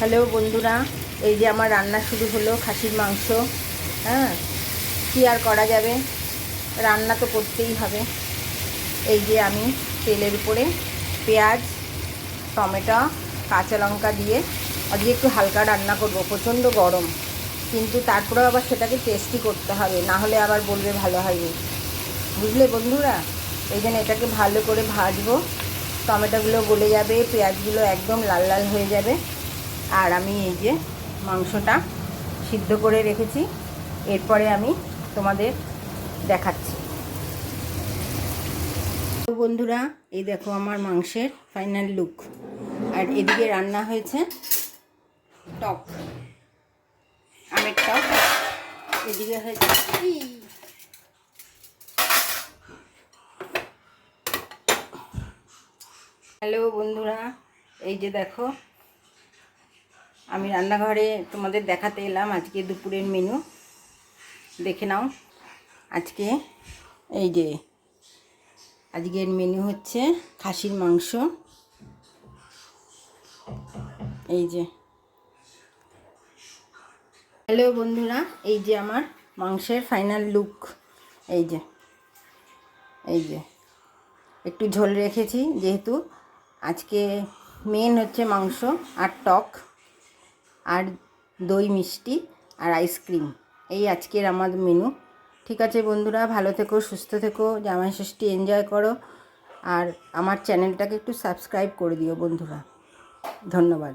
Hello বন্ধুরা, এই যে আমার রান্না শুরু হলো খাসির মাংস। হ্যাঁ, কী আর করা যাবে, রান্না তো করতেই হবে। এই যে আমি তেলের উপরে পেঁয়াজ, টমেটো, কাঁচা লঙ্কা দিয়ে আজকে একটু হালকা রান্না করব। প্রচণ্ড গরম, কিন্তু তারপরেও আবার সেটাকে টেস্টি করতে হবে, না হলে আবার বলবে ভালো হয়নি। বুঝলে বন্ধুরা, এই জন্য এটাকে ভালো করে ভাজবো। টমেটোগুলো গলে যাবে, পেঁয়াজগুলো একদম লাল লাল হয়ে যাবে। আর আমি এই যে মাংসটা সিদ্ধ করে রেখেছি, এরপরে আমি তোমাদের দেখাচ্ছি। তো বন্ধুরা, এই দেখো আমার মাংসের ফাইনাল লুক। আর এদিকে রান্না হয়েছে টক, আমের টক। এদিকে হয়েছে হ্যালো বন্ধুরা, এই যে দেখো আমি রান্নাঘরে তোমাদের দেখাতে এলাম আজকে দুপুরের মেনু। দেখে নাও। আজকে এই যে আজকের মেনু হচ্ছে খাসির মাংস। এই যে হ্যালো বন্ধুরা, এই যে আমার মাংসের ফাইনাল লুক। এই যে এই যে একটু ঝোল রেখেছি, যেহেতু আজকে মেন হচ্ছে মাংস আর টক আর দই মিষ্টি আর আইসক্রিম। এই আজকের আমার মেনু। ঠিক আছে বন্ধুরা, ভালো থেকো, সুস্থ থেকো, জামাই ষষ্ঠী এনজয় করো। আর আমার চ্যানেলটাকে একটু সাবস্ক্রাইব করে দিও বন্ধুরা। ধন্যবাদ।